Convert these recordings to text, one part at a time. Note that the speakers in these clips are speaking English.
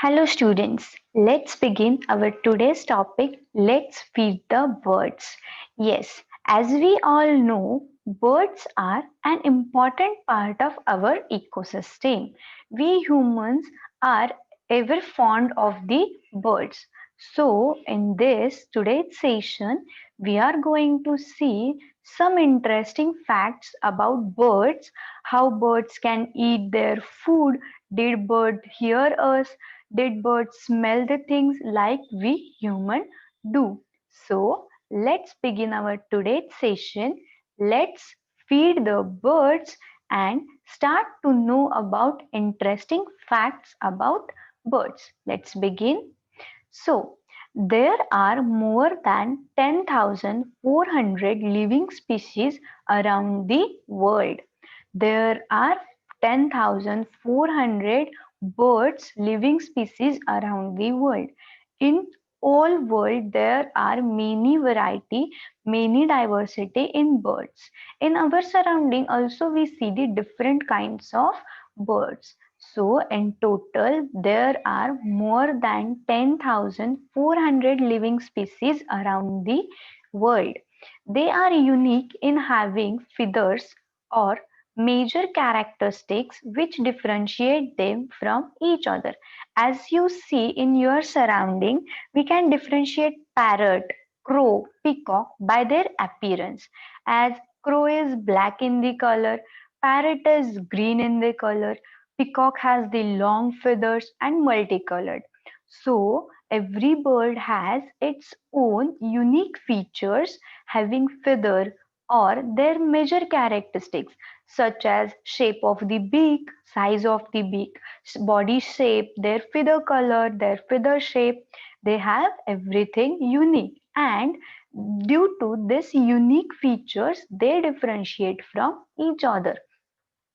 Hello students, let's begin our today's topic. Let's feed the birds. Yes, as we all know, birds are an important part of our ecosystem. We humans are ever fond of the birds. So, in this today's session, we are going to see some interesting facts about birds, how birds can eat their food, did bird hear us, did birds smell the things like we human do? So let's begin our today's session. Let's feed the birds and start to know about interesting facts about birds. Let's begin. So, there are more than 10,400 living species around the world. There are 10,400 birds living species around the world. In all world there are many variety, many diversity in birds. In our surrounding also we see the different kinds of birds. So in total there are more than 10,400 living species around the world. They are unique in having feathers or major characteristics which differentiate them from each other. As you see in your surrounding, we can differentiate parrot, crow, peacock by their appearance. As crow is black in the color, parrot is green in the color, peacock has the long feathers and multicolored. So every bird has its own unique features having feather or their major characteristics such as shape of the beak, size of the beak, body shape, their feather color, their feather shape. They have everything unique, and due to this unique features, they differentiate from each other.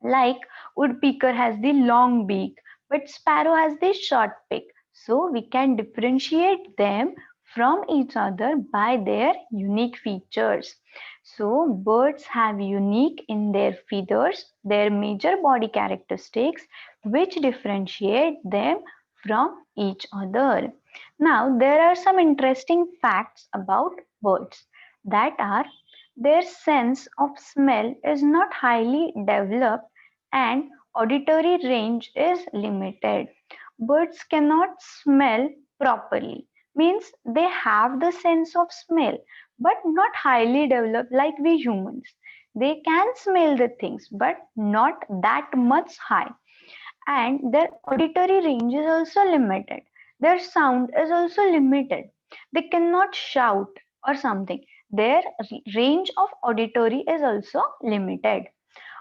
Like woodpecker has the long beak, but sparrow has the short beak. So we can differentiate them from each other by their unique features. So birds have unique in their feathers, their major body characteristics, which differentiate them from each other. Now there are some interesting facts about birds that are their sense of smell is not highly developed and auditory range is limited. Birds cannot smell properly, means they have the sense of smell but not highly developed like we humans. They can smell the things but not that much high, and their auditory range is also limited. Their sound is also limited. They cannot shout or something. Their range of auditory is also limited.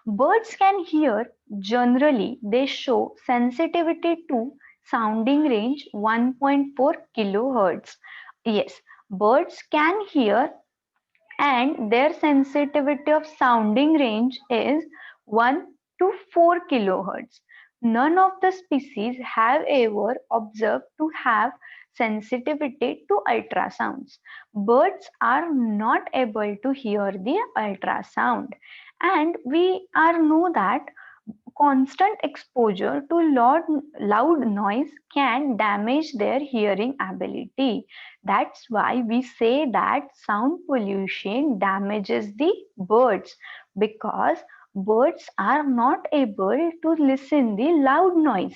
Birds can hear. Generally, they show sensitivity to sounding range 1.4 kilohertz. Yes, birds can hear and their sensitivity of sounding range is 1 to 4 kilohertz. None of the species have ever observed to have sensitivity to ultrasounds. Birds are not able to hear the ultrasound, and we are know that constant exposure to loud noise can damage their hearing ability. That's why we say that sound pollution damages the birds, because birds are not able to listen the loud noise,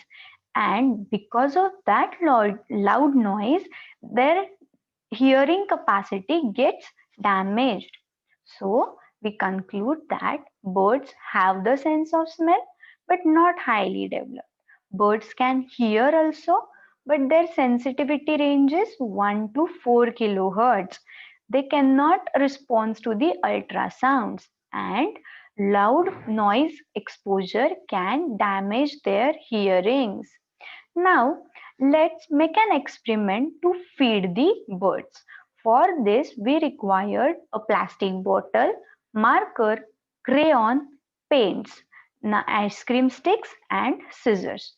and because of that loud noise their hearing capacity gets damaged. So we conclude that birds have the sense of smell but not highly developed. Birds can hear also, but their sensitivity range is 1 to 4 kilohertz. They cannot respond to the ultrasounds, and loud noise exposure can damage their hearings. Now, let's make an experiment to feed the birds. For this, we required a plastic bottle, marker, crayon, paints, ice cream sticks, and scissors.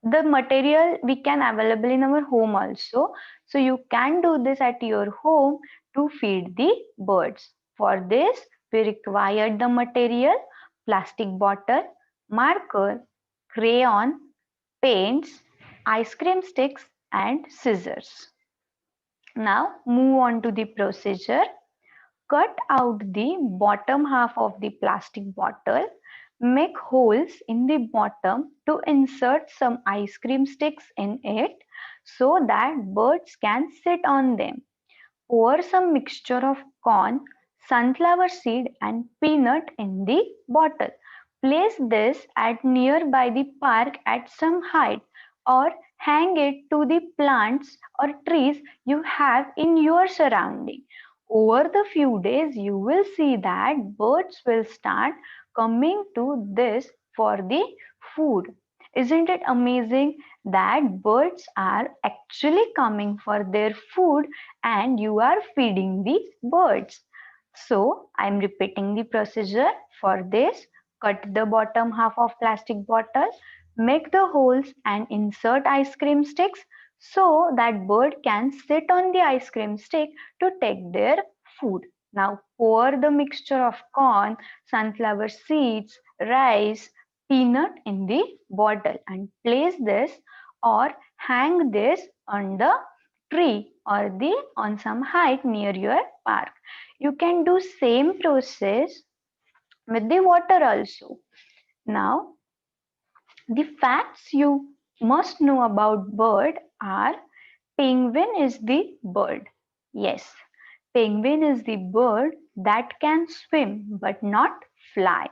The material we can available in our home also. So you can do this at your home to feed the birds. For this, we required the material, plastic bottle, marker, crayon, paints, ice cream sticks and scissors. Now move on to the procedure. Cut out the bottom half of the plastic bottle. Make holes in the bottom to insert some ice cream sticks in it so that birds can sit on them. Pour some mixture of corn, sunflower seed and peanut in the bottle. Place this at nearby the park at some height or hang it to the plants or trees you have in your surrounding. Over the few days, you will see that birds will start coming to this for the food. Isn't it amazing that birds are actually coming for their food and you are feeding the birds? So I'm repeating the procedure for this. Cut the bottom half of plastic bottle, make the holes and insert ice cream sticks so that bird can sit on the ice cream stick to take their food. Now pour the mixture of corn, sunflower seeds, rice, peanut in the bottle and place this or hang this on the tree or the on some height near your park. You can do same process with the water also. Now the facts you must know about bird are: penguin is the bird. Yes, penguin is the bird that can swim but not fly.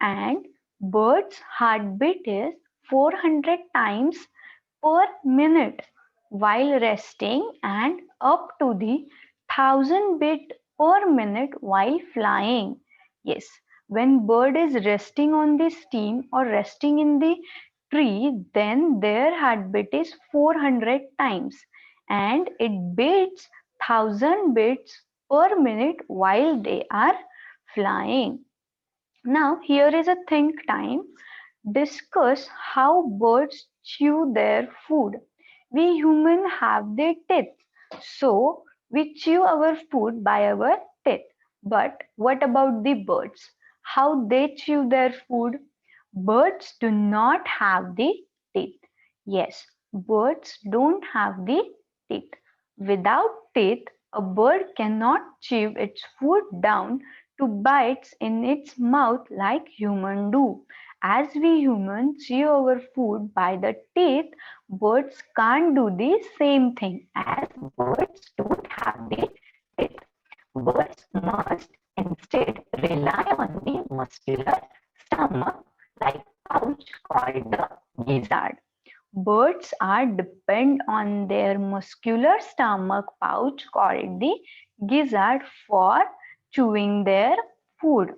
And bird's heartbeat is 400 times per minute while resting and up to the 1000 beat per minute while flying. Yes, when bird is resting on the stem or resting in the tree, then their heartbeat is 400 times and it beats 1000 beats per minute while they are flying. Now, here is a think time. Discuss how birds chew their food. We humans have their teeth, so we chew our food by our teeth. But what about the birds? How they chew their food? Birds do not have the teeth. Yes, birds don't have the teeth. Without teeth, a bird cannot chew its food down to bites in its mouth like humans do. As we humans chew our food by the teeth, birds can't do the same thing as birds don't have the teeth. Birds must instead rely on the muscular stomach like pouch called the gizzard. Birds are depend on their muscular stomach pouch called the gizzard for chewing their food.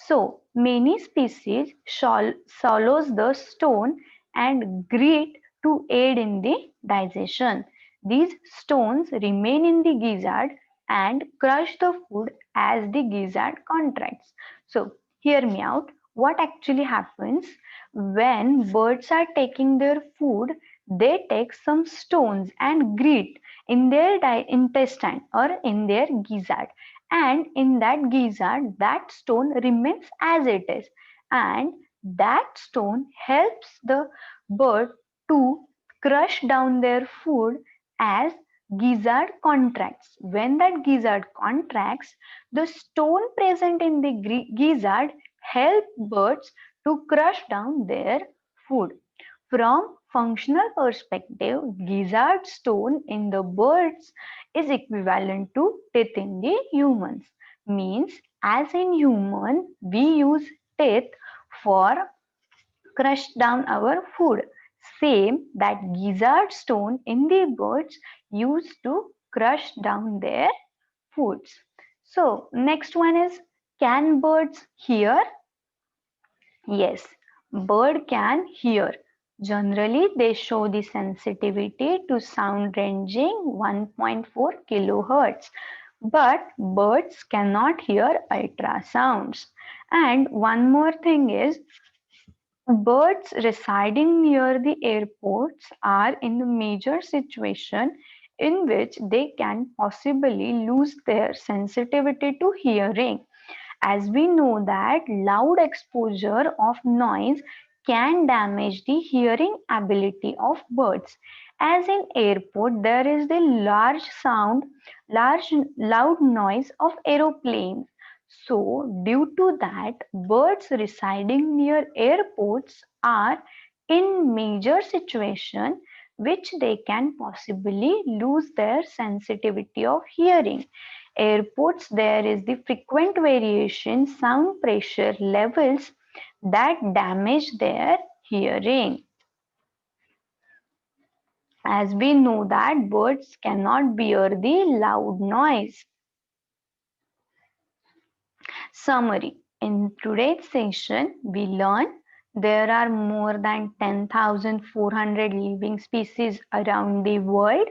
So many species swallows the stone and grit to aid in the digestion. These stones remain in the gizzard and crush the food as the gizzard contracts. So hear me out. What actually happens when birds are taking their food? They take some stones and grit in their intestine or in their gizzard, and in that gizzard that stone remains as it is, and that stone helps the bird to crush down their food as gizzard contracts. When that gizzard contracts, the stone present in the gizzard help birds to crush down their food. From functional perspective, gizzard stone in the birds is equivalent to teeth in the humans. Means, as in human, we use teeth for crush down our food. Same that gizzard stone in the birds used to crush down their foods. So next one is, can birds hear? Yes, bird can hear. Generally, they show the sensitivity to sound ranging 1.4 kilohertz. But birds cannot hear ultrasounds. And one more thing is, birds residing near the airports are in a major situation in which they can possibly lose their sensitivity to hearing, as we know that loud exposure of noise can damage the hearing ability of birds. As in airport, there is the large loud noise of aeroplanes. So, due to that, birds residing near airports are in major situation which they can possibly lose their sensitivity of hearing. Airports, there is the frequent variation sound pressure levels that damage their hearing. As we know that birds cannot bear the loud noise. Summary. In today's session, we learn there are more than 10,400 living species around the world.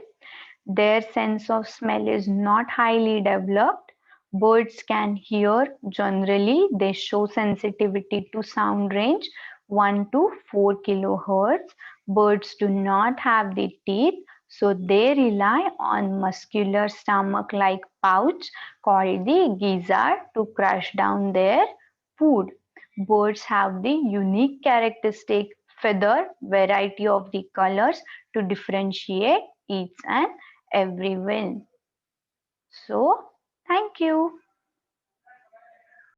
Their sense of smell is not highly developed. Birds can hear generally. They show sensitivity to sound range 1 to 4 kilohertz. Birds do not have the teeth, so they rely on muscular stomach-like pouch called the gizzard to crush down their food. Birds have the unique characteristic feather variety of the colors to differentiate each and every one. So, thank you.